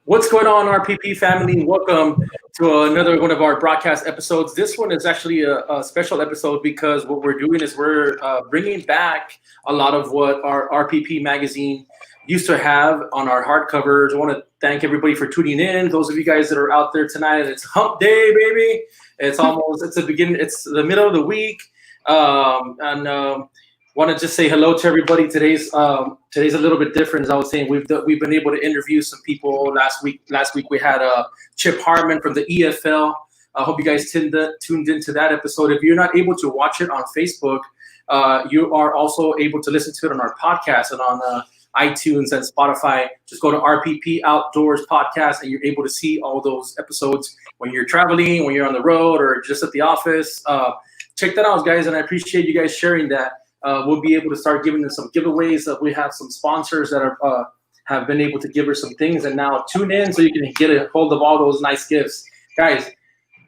What's going on, RPP family? Welcome to another one of our broadcast episodes. This one is actually a special episode because what we're doing is we're bringing back a lot of what our RPP magazine used to have on our hardcovers. I want to thank everybody for tuning in. Those of you guys that are out there tonight, it's Hump Day, baby. It's the middle of the week, want to just say hello to everybody. Today's a little bit different. As I was saying, we've been able to interview some people last week. Last week we had Chip Harmon from the EFL. I hope you guys tuned into that episode. If you're not able to watch it on Facebook, you are also able to listen to it on our podcast and on iTunes and Spotify. Just go to RPP Outdoors Podcast, and you're able to see all those episodes when you're traveling, when you're on the road, or just at the office. Check that out, guys, and I appreciate you guys sharing that. We'll be able to start giving them some giveaways. We have some sponsors that have been able to give us some things, and now tune in so you can get a hold of all those nice gifts. Guys,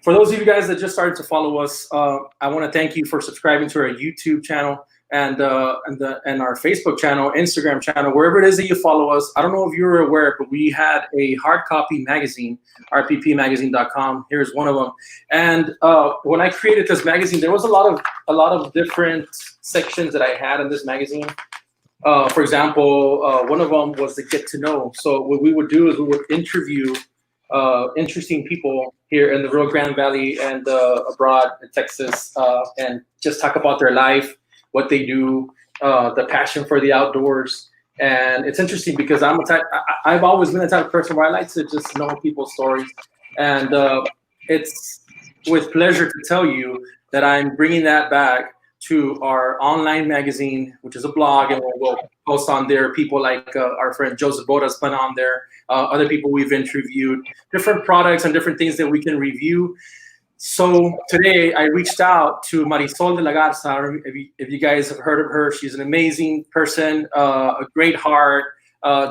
for those of you guys that just started to follow us, I want to thank you for subscribing to our YouTube channel and our Facebook channel, Instagram channel, wherever it is that you follow us. I don't know if you're aware, but we had a hard copy magazine, rppmagazine.com. Here's one of them. And when I created this magazine, there was a lot of different sections that I had in this magazine. For example, one of them was the get to know. So what we would do is we would interview interesting people here in the Rio Grande Valley and abroad in Texas, and just talk about their life, what they do, the passion for the outdoors. And it's interesting because I've always been the type of person where I like to just know people's stories. And it's with pleasure to tell you that I'm bringing that back to our online magazine, which is a blog, and we'll post on there. People like our friend Joseph Boda's been on there, other people we've interviewed, different products and different things that we can review. So today I reached out to Marisol de la Garza. If you guys have heard of her, she's an amazing person, a great heart,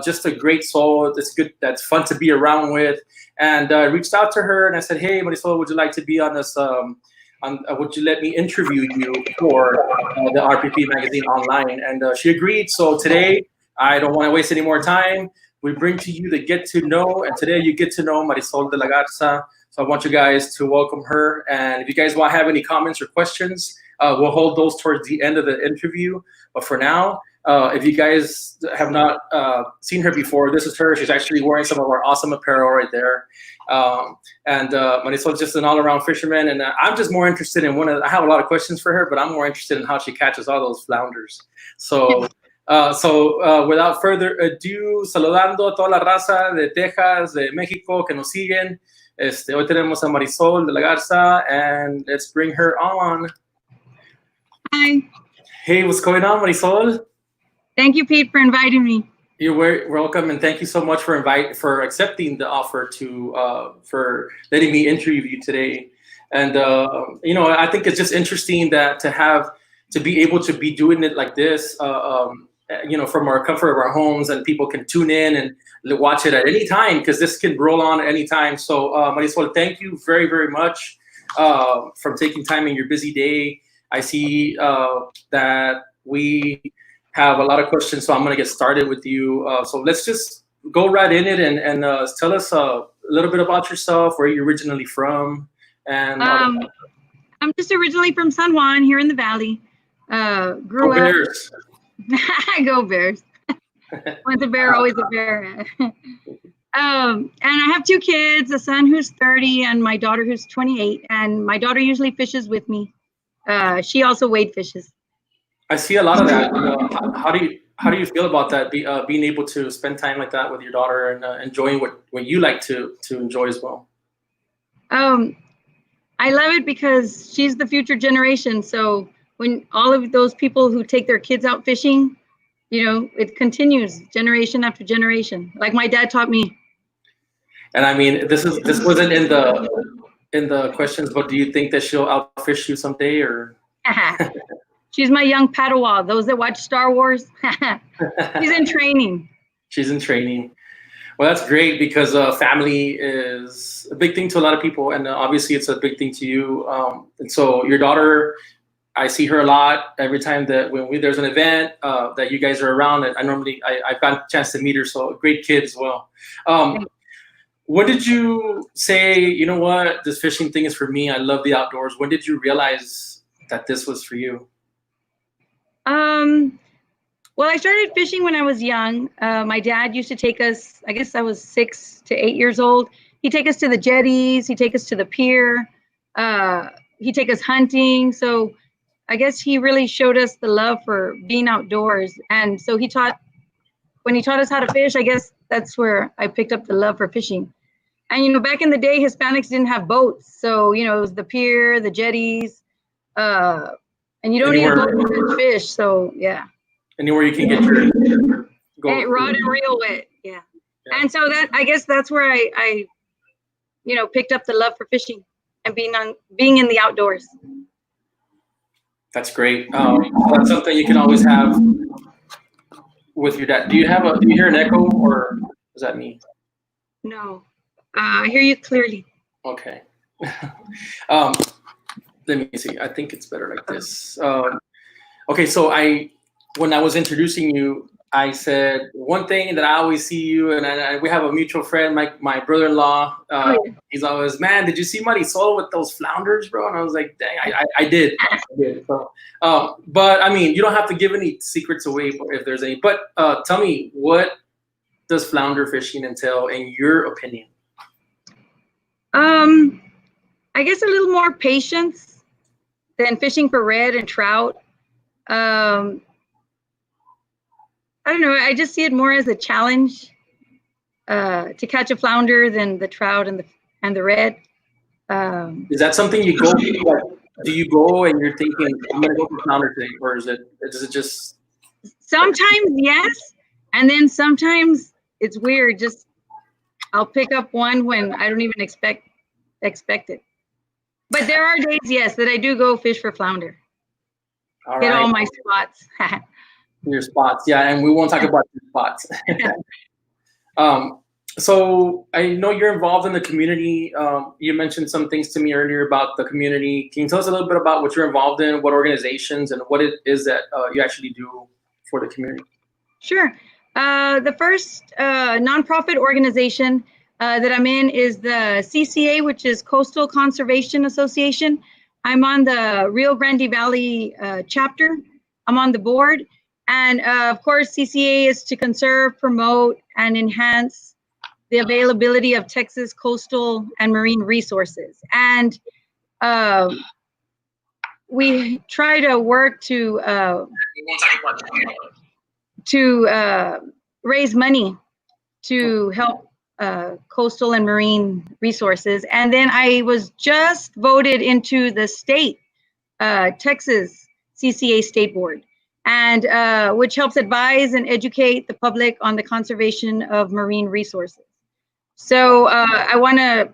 just a great soul. That's fun to be around with. And I reached out to her and I said, "Hey, Marisol, would you like to be on this? Would you let me interview you for the RPP magazine online?" And she agreed. So today I don't want to waste any more time. We bring to you the get to know, and today you get to know Marisol de la Garza. So I want you guys to welcome her. And if you guys want to have any comments or questions, we'll hold those towards the end of the interview. But for now, if you guys have not seen her before, this is her. She's actually wearing some of our awesome apparel right there. Marisol is just an all-around fisherman. And I'm just more interested in I have a lot of questions for her, but I'm more interested in how she catches all those flounders. So without further ado, saludando a toda la raza de Texas, de México que nos siguen. Hoy tenemos a Marisol de la Garza, and let's bring her on. Hi. Hey, what's going on, Marisol? Thank you, Pete, for inviting me. You're very welcome, and thank you so much for accepting the offer for letting me interview you today. And I think it's just interesting to be able to be doing it like this. From our comfort of our homes, and people can tune in and watch it at any time because this can roll on at any time. So, Marisol, thank you very, very much for taking time in your busy day. I see that we have a lot of questions, so I'm going to get started with you. So let's just go right in it and tell us a little bit about yourself, where you're originally from. And I'm just originally from San Juan, here in the valley. Grew up. Bears. Go Bears. Once a bear, always a bear. And I have 2 kids, a son who's 30 and my daughter who's 28. And my daughter usually fishes with me. She also wade fishes. I see a lot of that. How do you feel about that? Being able to spend time like that with your daughter and enjoying what you like to enjoy as well. I love it because she's the future generation. So when all of those people who take their kids out fishing, it continues generation after generation, like my dad taught me. And I mean, this wasn't in the questions, but do you think that she'll outfish you someday, or? She's my young Padawan. Those that watch Star Wars, she's in training. She's in training. Well, that's great because family is a big thing to a lot of people, and obviously it's a big thing to you. And so your daughter, I see her a lot every time that there's an event that you guys are around. And I've gotten a chance to meet her, so a great kid as well. When did you say, you know what, this fishing thing is for me? I love the outdoors. When did you realize that this was for you? Well, I started fishing when I was young. My dad used to take us, I guess I was 6 to 8 years old. He'd take us to the jetties, he'd take us to the pier, he'd take us hunting. So I guess he really showed us the love for being outdoors. And so when he taught us how to fish, I guess that's where I picked up the love for fishing. And, back in the day, Hispanics didn't have boats. So, it was the pier, the jetties, and you don't need a boat to catch fish. So, yeah. Anywhere you can get your rod and reel with, yeah. And so I guess that's where I picked up the love for fishing and being in the outdoors. That's great. That's something you can always have with your dad. Do you hear an echo, or is that me? No, I hear you clearly. Okay. Let me see. I think it's better like this. Okay, so when I was introducing you, I said one thing that I always see you, and we have a mutual friend, my brother-in-law. He's always, man, did you see Marisol with those flounders, bro? And I was like, dang, I did. So, but I mean, you don't have to give any secrets away if there's any. But tell me, what does flounder fishing entail in your opinion? I guess a little more patience than fishing for red and trout. I don't know. I just see it more as a challenge to catch a flounder than the trout and the red. Is that something you go? Do you go and you're thinking, I'm gonna go for flounder today, or does it just? Sometimes yes, and then sometimes it's weird. Just I'll pick up one when I don't even expect it. But there are days, yes, that I do go fish for flounder. All Get right. all my spots. Your spots, yeah, and we won't talk about your spots. So I know you're involved in the community. You mentioned some things to me earlier about the community. Can you tell us a little bit about what you're involved in, what organizations, and what it is that you actually do for the community? Sure. The first nonprofit organization that I'm in is the CCA, which is Coastal Conservation Association. I'm on the Rio Grande Valley chapter. I'm on the board. And of course, CCA is to conserve, promote, and enhance the availability of Texas coastal and marine resources. And we try to work to raise money to help coastal and marine resources. And then I was just voted into the state, Texas CCA State Board, and which helps advise and educate the public on the conservation of marine resources. So I want to,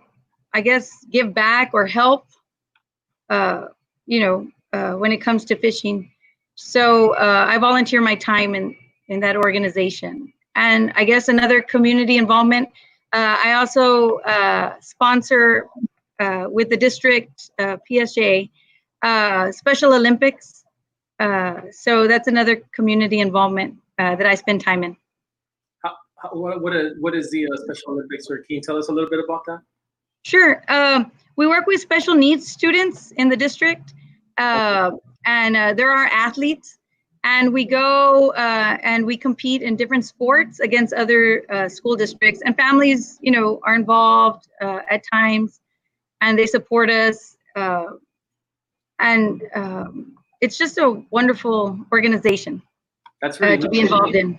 I guess, give back or help, when it comes to fishing. So I volunteer my time in that organization. And I guess another community involvement, I also sponsor with the district PSA Special Olympics. So that's another community involvement that I spend time in. What is the Special Olympics, or can you tell us a little bit about that? Sure. We work with special needs students in the district, and there are athletes, and we go and we compete in different sports against other school districts, and families, are involved at times, and they support us, and it's just a wonderful organization. That's really to be involved in.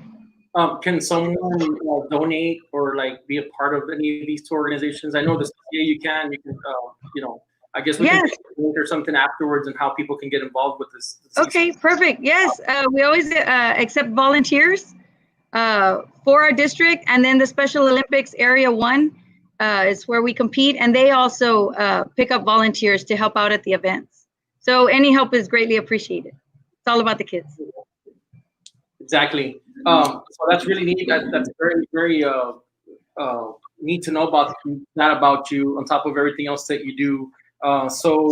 Can someone donate or be a part of any of these two organizations? I know the CCA you can, I guess we can link or something afterwards and how people can get involved with this. Okay, perfect. Yes, we always accept volunteers for our district, and then the Special Olympics Area 1 is where we compete, and they also pick up volunteers to help out at the events. So any help is greatly appreciated. It's all about the kids. Exactly. So that's really neat. That's very, very neat to know about that about you, on top of everything else that you do. So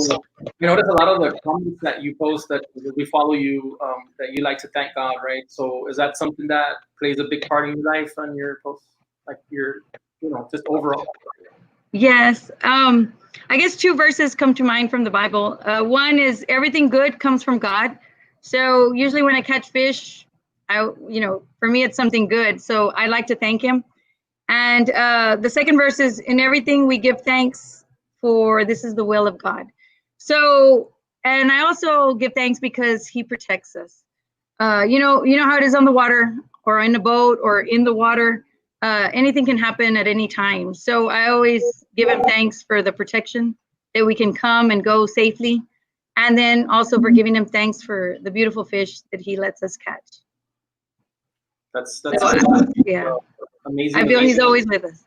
you notice a lot of the comments that you post that we follow you, that you like to thank God, right? So is that something that plays a big part in your life on your posts, like your, just overall? Yes. I guess two verses come to mind from the Bible. One is everything good comes from God. So usually when I catch fish, for me it's something good. So I like to thank Him. And the second verse is in everything we give thanks, for this is the will of God. So, and I also give thanks because He protects us. You know how it is on the water, or in a boat, or in the water. Anything can happen at any time. So I always give Him thanks for the protection, that we can come and go safely, and then also for giving Him thanks for the beautiful fish that He lets us catch. That's So, yeah, amazing. I feel He's always with us.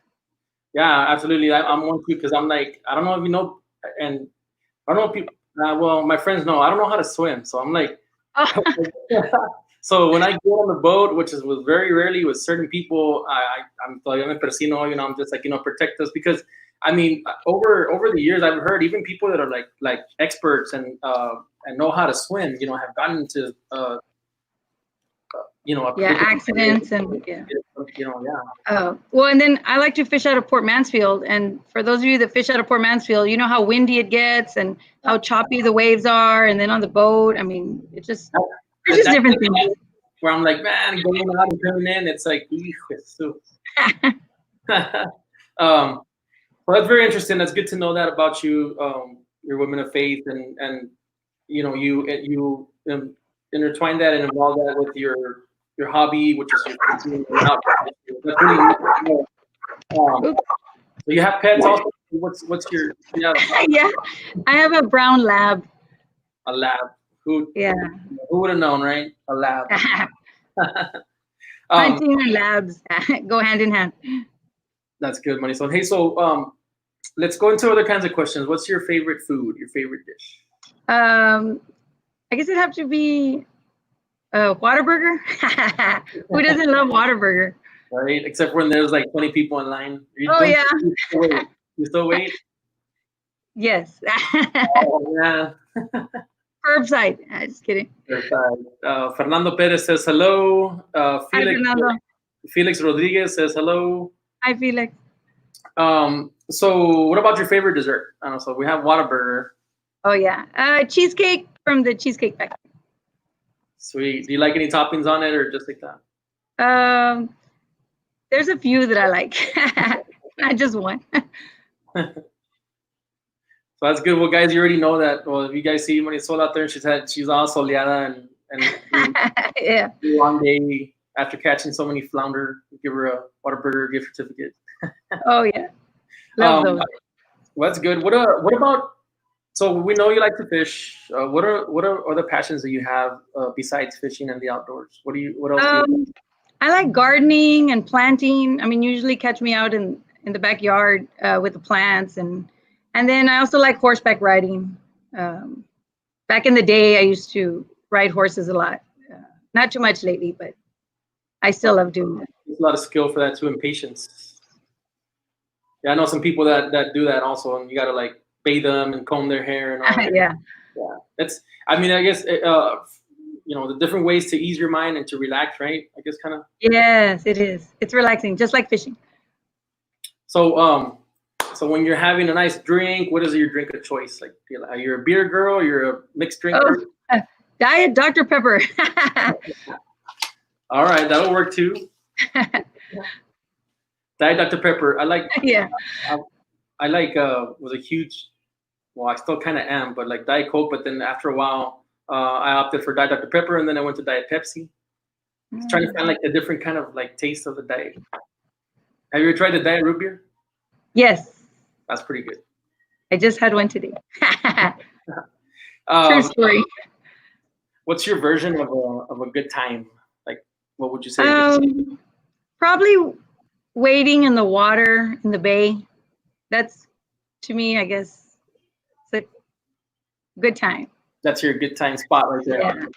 Yeah, absolutely. I'm one too, because I'm like, I don't know if you know, and I don't know if people. Well, my friends know I don't know how to swim, so I'm like. So when I go on the boat, which is with very rarely with certain people, I'm persino, I'm just like, protect us, because I mean, over the years I've heard even people that are like experts and know how to swim, have gotten into accidents and yeah. Yeah. Well, and then I like to fish out of Port Mansfield, and for those of you that fish out of Port Mansfield, you know how windy it gets and how choppy the waves are, and then on the boat, I mean, it's just different things. Where I'm like, man, going out and coming in, it's like, well, that's very interesting. That's good to know that about you. You're women of faith, and you intertwine that and involve that with your hobby, which is your so you have pets also. What's your yeah? I have a brown lab. A lab. Who would have known, right? A lab. Hunting and labs go hand in hand. That's good, Marisol. Hey, so let's go into other kinds of questions. What's your favorite food? Your favorite dish? I guess it'd have to be Whataburger. Who doesn't love Whataburger? Right, except when there's like 20 people in line. Yeah. You still wait? Yes. Oh, yeah. Curbside. Just kidding. Fernando Perez says hello. Fernando. Felix Rodriguez says hello. Hi, Felix. So what about your favorite dessert? So we have Whataburger. Oh yeah, cheesecake from the Cheesecake Factory. Sweet. Do you like any toppings on it, or just like that? There's a few that I like, not just one. So that's good. Well, guys, you already know that. Well, if you guys see Marisol out there, she's all soleada and yeah. One day after catching so many flounder, give her a Whataburger gift certificate. Oh yeah, love those. Well, that's good. What about? So we know you like to fish. What are other passions that you have besides fishing and the outdoors? What else do you? I like gardening and planting. I mean, usually catch me out in the backyard with the plants, and then I also like horseback riding. Back in the day, I used to ride horses a lot. Not too much lately, but I still love doing that. There's a lot of skill for that too, and patience. Yeah, I know some people that do that also, and you got to like bathe them and comb their hair and all that. Yeah. That's. I mean, I guess the different ways to ease your mind and to relax, right? I guess kind of. Yes, it is. It's relaxing, just like fishing. So when you're having a nice drink, what is your drink of choice? Like, you're a beer girl, you're a mixed drinker. Diet Dr. Pepper. All right, that'll work too. Diet Dr. Pepper. I like. Yeah. I like. Was a huge. Well, I still kind of am, but like Diet Coke. But then after a while, I opted for Diet Dr. Pepper, and then I went to Diet Pepsi. Trying to find like a different kind of like taste of the diet. Have you ever tried the Diet Root Beer? Yes. That's pretty good. I just had one today. True story. What's your version of a good time? Like, what would you say? Probably wading in the water in the bay. That's, to me, I guess, it's a good time. That's your good time spot right there.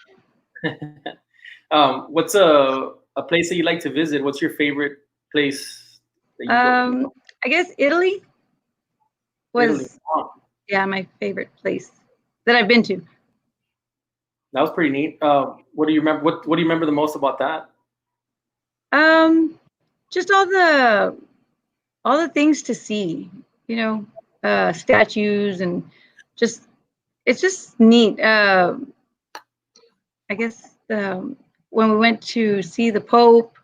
Yeah. What's a place that you like to visit? What's your favorite place that you go to? I guess Italy was Italy. Oh. Yeah, my favorite place that I've been to. That was pretty neat. What do you remember? What do you remember the most about that? Just all the things to see. statues and just it's just neat. I guess when we went to see the Pope,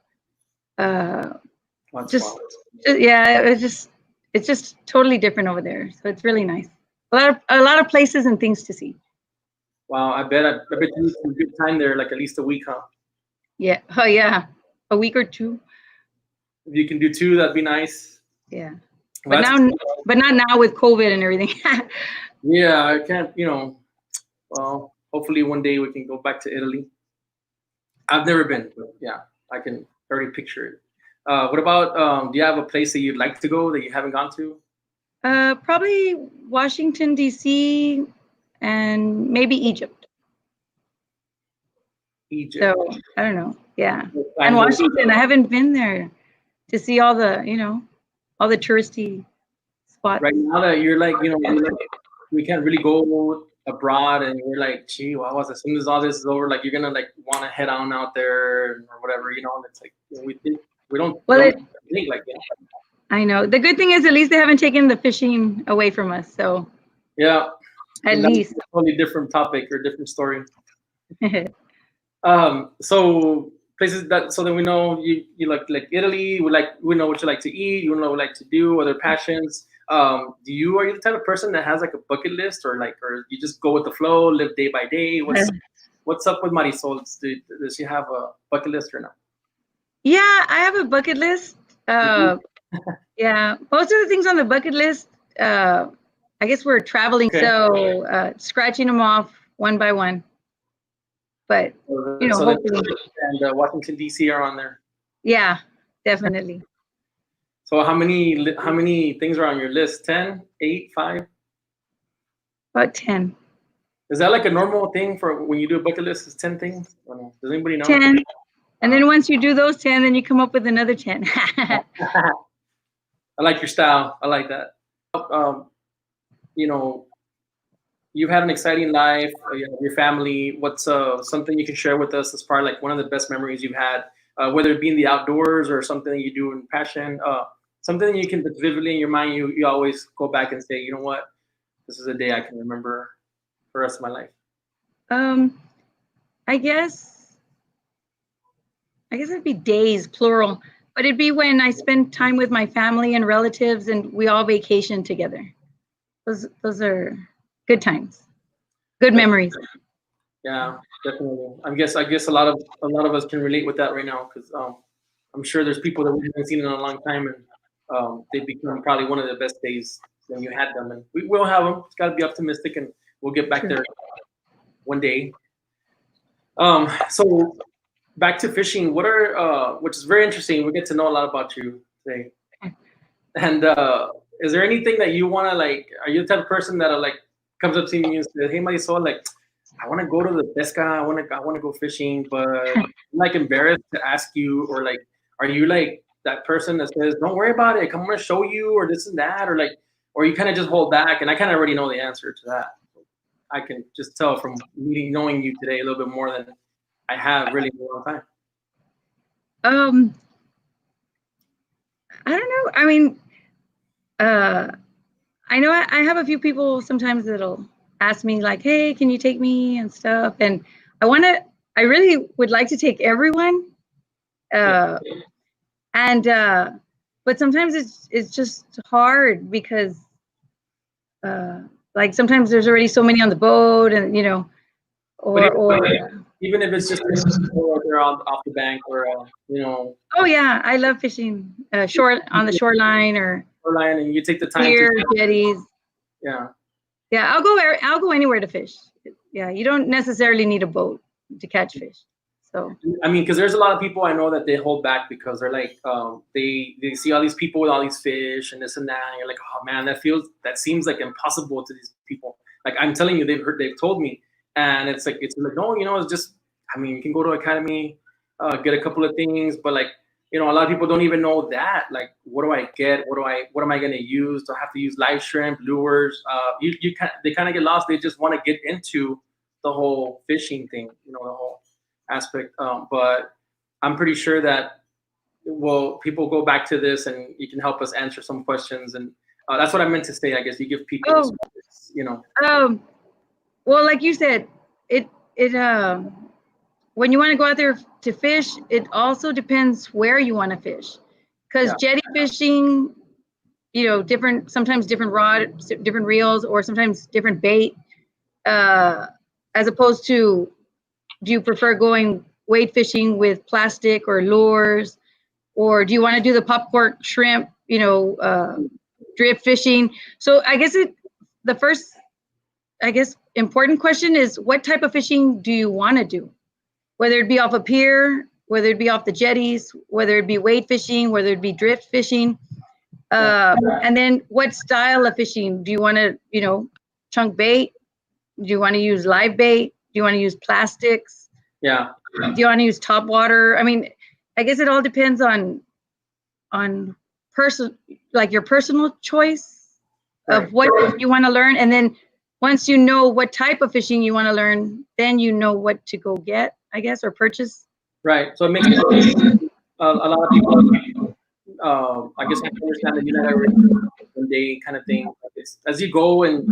uh, That's just wild. yeah, it's just totally different over there. So it's really nice. A lot of places and things to see. Wow, I bet you need some good time there, like at least a week, huh? Yeah. Oh yeah, a week or two. If you can do 2, that'd be nice. Yeah. But Well, that's now, but not now with COVID and everything. yeah, I can't, well, hopefully one day we can go back to Italy. I've never been, but yeah, I can already picture it. What about, do you have a place that you'd like to go that you haven't gone to? Probably Washington D.C. and maybe Egypt. Egypt. So I don't know. Yeah. I And know. Washington, I haven't been there to see all the touristy spots. Right now that we can't really go abroad, and we're like, gee, wow, as soon as all this is over, like you're gonna like want to head on out there or whatever, and it's like we don't Well, think like I know. The good thing is at least they haven't taken the fishing away from us. So yeah, at and that's least. a totally different topic or different story. So places that so that we know you like Italy, we know what you like to eat, you know what you like to do, other passions. Are you the type of person that has like a bucket list or you just go with the flow, live day by day? What's up with Marisol? Does she have a bucket list or not? Yeah, I have a bucket list. Mhm. Yeah, most of the things on the bucket list, I guess we're traveling, Okay. so scratching them off one by one. But So then hopefully, and Washington D.C. are on there. yeah, definitely So how many things are on your list? 10, 8, 5? about 10. Is that like a normal thing for when you do a bucket list? Is 10 things? Or no? Does anybody know? 10, and Uh, then once you do those 10, then you come up with another 10. I like your style. I like that. You know, you've had an exciting life. You have your family. What's something you can share with us as part like one of the best memories you've had, whether it be in the outdoors or something that you do in passion, something you can that's vividly in your mind. You always go back and say, you know what, this is a day I can remember for the rest of my life. um, I guess it'd be days, plural, but it'd be when I spend time with my family and relatives, and we all vacation together. Those are good times, good memories. Yeah, definitely. I guess a lot of us can relate with that right now because I'm sure there's people that we haven't seen in a long time, and they become probably one of the best days when you had them, and we will have them. It's got to be optimistic, and we'll get back True. there one day. So back to fishing. Which is very interesting. We get to know a lot about you today. And is there anything that you want to like? Are you the type of person that like comes up to me and says, "Hey, Marisol, like I want to go to the pesca. I want to go fishing, but I'm like embarrassed to ask you, or like, are you like that person that says, "Don't worry about it. I'm gonna show you," or this and that, or like, or you kind of just hold back? And I kind of already know the answer to that. I can just tell from knowing you today a little bit more than I have really in a long time. Um, I don't know. I mean, uh, I know I have a few people sometimes that'll ask me like, "Hey, can you take me and stuff?" And I really would like to take everyone. Yeah. Uh, and but sometimes it's just hard because like sometimes there's already so many on the boat, and But or even if it's just they're off the bank or oh yeah, I love fishing shore on the shoreline or shoreline, and you take the time pier to jetties. yeah. Yeah, I'll go anywhere to fish. Yeah, you don't necessarily need a boat to catch fish. So I mean, because there's a lot of people I know that they hold back because they're like, they see all these people with all these fish and this and that, and you're like, oh man, that seems like impossible to these people. Like I'm telling you, they've told me, and it's like no, it's just, I mean, you can go to academy, get a couple of things, but like, a lot of people don't even know that. Like, what do I get? What am I gonna use? Do I have to use live shrimp, lures? They kind of get lost. They just want to get into the whole fishing thing, the whole aspect. But I'm pretty sure that people go back to this, and you can help us answer some questions. And That's what I meant to say. I guess you give people, Oh, you know. well, like you said, it when you want to go out there to fish, it also depends where you want to fish, because Yeah. jetty fishing, sometimes different rod, different reels, or sometimes different bait. As opposed to, do you prefer going wade fishing with plastic or lures, or do you want to do the popcorn shrimp, drip fishing? So I guess the first, important question is, what type of fishing do you want to do? Whether it be off a pier, whether it be off the jetties, whether it be wade fishing, whether it be drift fishing. And then what style of fishing? Do you want to, chunk bait? Do you want to use live bait? Do you want to use plastics? Yeah. Do you want to use top water? I mean, I guess it all depends on your personal choice of what you want to learn. And then once you know what type of fishing you want to learn, then you know what to go get, I guess, or purchase. Right. So it makes a lot of people, I guess, I can understand that you're not a one day kind of thing. Like it's, as you go and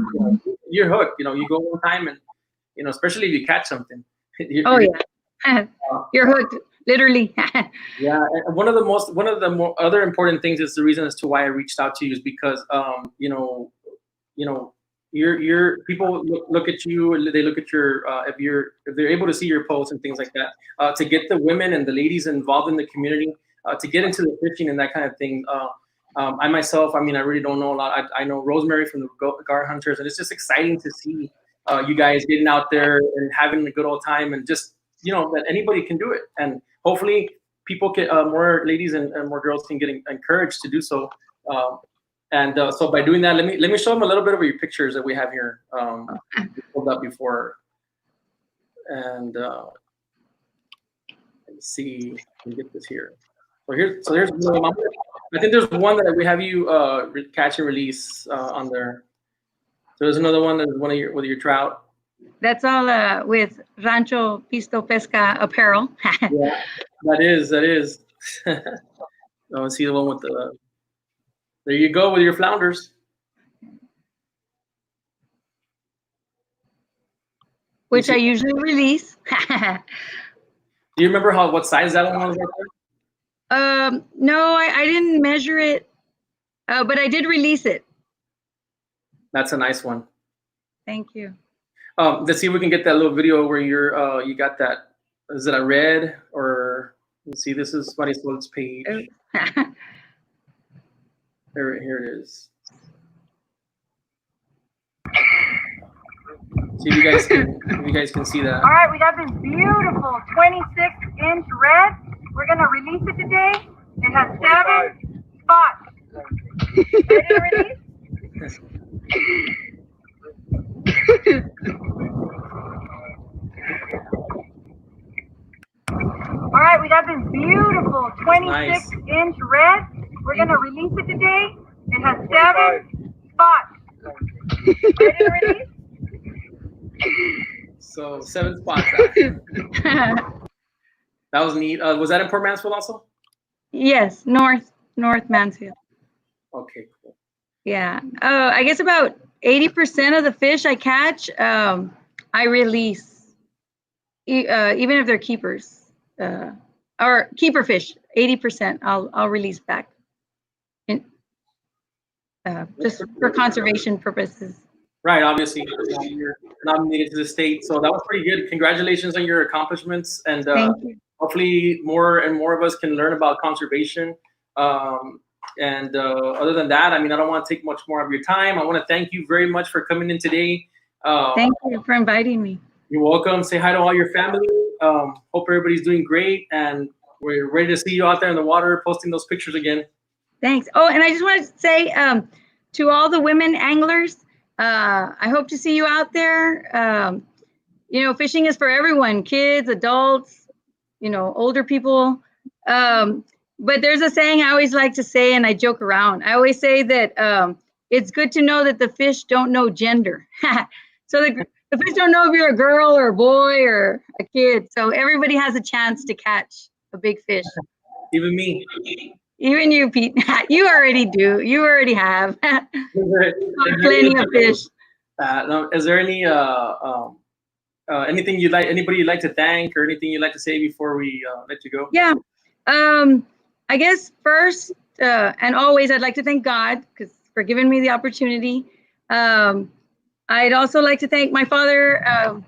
you're hooked. You go one time and especially if you catch something. Oh yeah, you're hooked, literally. Yeah, and one of the more other important things is the reason as to why I reached out to you is because your people look at you, they look at your if they're able to see your posts and things like that, to get the women and the ladies involved in the community, to get into the fishing and that kind of thing. I myself, I really don't know a lot. I know Rosemary from the Gar Hunters, and it's just exciting to see you guys getting out there and having a good old time, and just that anybody can do it, and hopefully people can, more ladies and more girls can get encouraged to do so. So by doing that, let me show them a little bit of your pictures that we have here, pulled up before, and let me see. Let me get this here. So there's I think there's one that we have you catch and release on there. So there's another one that's one of your trout. That's all with Rancho.Pisto.Pesca apparel. Yeah, that is. Oh, see the one with the. There you go with your flounders. Which I usually release. Do you remember what size that one was right there? No, I didn't measure it, but I did release it. That's a nice one. Thank you. Let's see if we can get that little video where you got that. Is it a red or? Let's see. This is Marisol's page. Here it is. See if you guys can see that. All right, we got this beautiful 26-inch red. We're gonna release it today. It has 7 spots. Ready to release? All right, we got this beautiful 26-inch red. We're gonna release it today. It has 7 spots. Ready to release? So 7 spots. That was neat. Was that in Port Mansfield also? Yes, North Mansfield. Okay, cool. Yeah. I guess about 80% of the fish I catch, I release, even if they're keepers, or keeper fish. 80% I'll release back, just for conservation purposes. Right. Obviously, you're nominated to the state, so that was pretty good. Congratulations on your accomplishments, and Thank you. hopefully more and more of us can learn about conservation. And other than that, I don't want to take much more of your time. I want to thank you very much for coming in today. Thank you for inviting me. You're welcome. Say hi to all your family. Hope everybody's doing great, and we're ready to see you out there in the water posting those pictures again. Thanks. Oh, and I just wanted to say to all the women anglers, I hope to see you out there. Fishing is for everyone, kids, adults, older people. But there's a saying I always like to say, and I joke around. I always say that it's good to know that the fish don't know gender. So the fish don't know if you're a girl or a boy or a kid. So everybody has a chance to catch a big fish. Even me. Even you, Pete. You already do. You already have. Plenty of fish. No, is there any anything anybody you'd like to thank, or anything you'd like to say before we let you go? Yeah. I guess first and always, I'd like to thank God for giving me the opportunity. I'd also like to thank my father,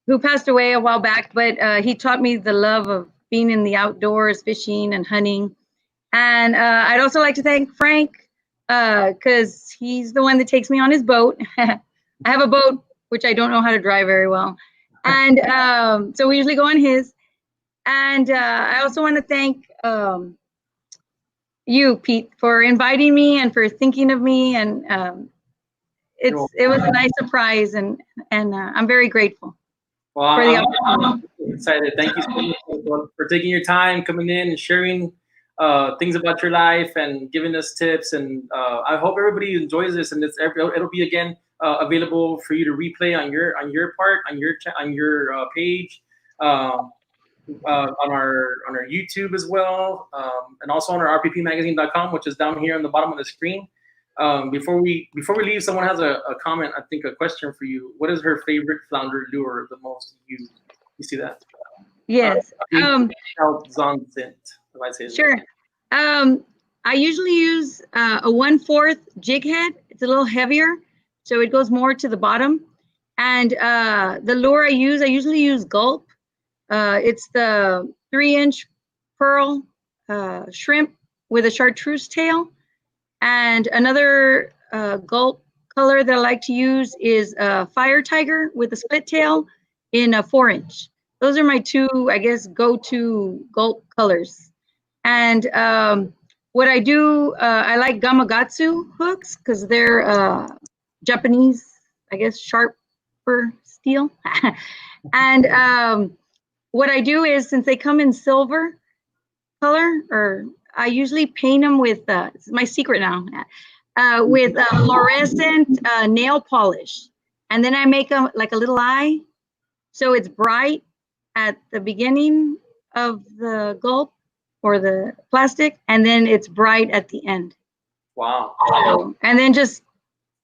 who passed away a while back, but he taught me the love of being in the outdoors, fishing and hunting. And I'd also like to thank Frank, because he's the one that takes me on his boat. I have a boat, which I don't know how to drive very well. And so we usually go on his. And I also want to thank you, Pete, for inviting me and for thinking of me. And it was a nice surprise, and I'm very grateful. Well, I'm excited. Thank you so much for taking your time, coming in and sharing things about your life and giving us tips. And I hope everybody enjoys this, and it'll be again available for you to replay on your page, on our YouTube as well, and also on our rppmagazine.com, which is down here on the bottom of the screen. Before we leave, someone has a comment, I think a question for you. What is her favorite flounder lure the most used? You see that? Yes. Sure. I usually use a 1/4 jig head. It's a little heavier, so it goes more to the bottom. And the lure I usually use Gulp. It's the 3-inch pearl shrimp with a chartreuse tail. And another Gulp color that I like to use is Fire Tiger with a split tail in a 4-inch. Those are my two, I guess, go-to Gulp colors. And what I do, I like Gamakatsu hooks because they're Japanese, I guess, sharper steel. And what I do is, since they come in silver color, or I usually paint them with, it's my secret now, with fluorescent nail polish. And then I make them like a little eye. So it's bright at the beginning of the Gulp or the plastic, and then it's bright at the end. Wow. So, and then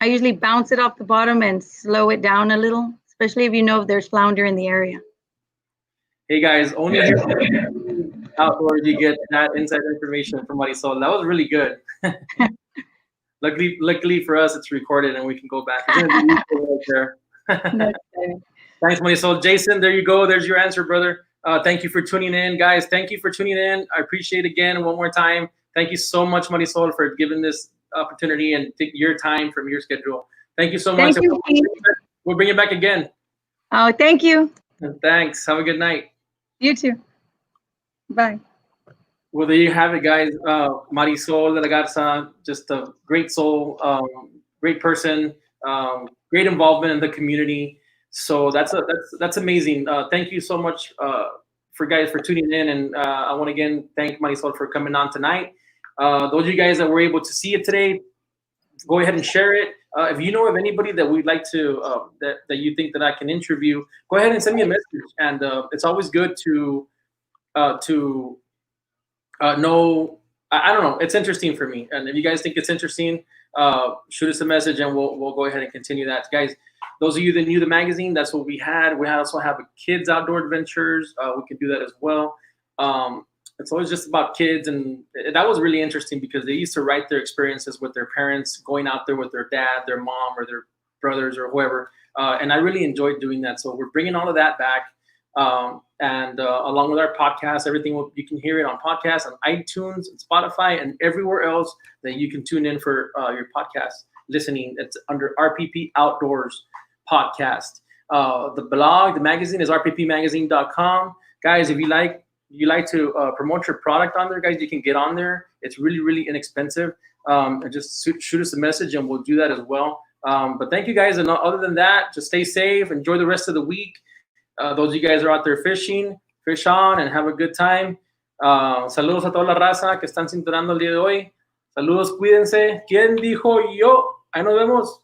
I usually bounce it off the bottom and slow it down a little, especially if you know if there's flounder in the area. Hey guys, only outdoors you get that inside information from Marisol. That was really good. Luckily for us, it's recorded and we can go back. Right there. Thanks, Marisol. Jason, there you go. There's your answer, brother. Thank you for tuning in, guys. Thank you for tuning in. I appreciate it again one more time. Thank you so much, Marisol, for giving this opportunity and take your time from your schedule. Thank you so much. We'll bring you back again. Oh, thank you. And thanks. Have a good night. You too. Bye. Well, there you have it, guys. Marisol de la Garza, just a great soul, great person, great involvement in the community. So that's amazing. Thank you so much for tuning in, and I want to again thank Marisol for coming on tonight. Those of you guys that were able to see it today, go ahead and share it. If you know of anybody that we'd like to that you think that I can interview, go ahead and send me a message. And it's always good to know. I don't know. It's interesting for me, and if you guys think it's interesting, shoot us a message, and we'll go ahead and continue that, guys. Those of you that knew the magazine, that's what we had. We also have kids outdoor adventures. We could do that as well. It's always just about kids, and that was really interesting because they used to write their experiences with their parents, going out there with their dad, their mom, or their brothers, or whoever. And I really enjoyed doing that. So we're bringing all of that back. And along with our podcast, everything you can hear it on podcasts, on iTunes, and Spotify, and everywhere else that you can tune in for your podcast listening. It's under RPP Outdoors Podcast. The blog, the magazine is rppmagazine.com. Guys, if you like to promote your product on there, guys, you can get on there. It's really, really inexpensive. Just shoot us a message and we'll do that as well. But thank you, guys. And other than that, just stay safe. Enjoy the rest of the week. Those of you guys are out there fishing, fish on, and have a good time. Saludos a toda la raza que están cinturando el día de hoy. Saludos, cuídense. ¿Quién dijo yo? Ahí nos vemos.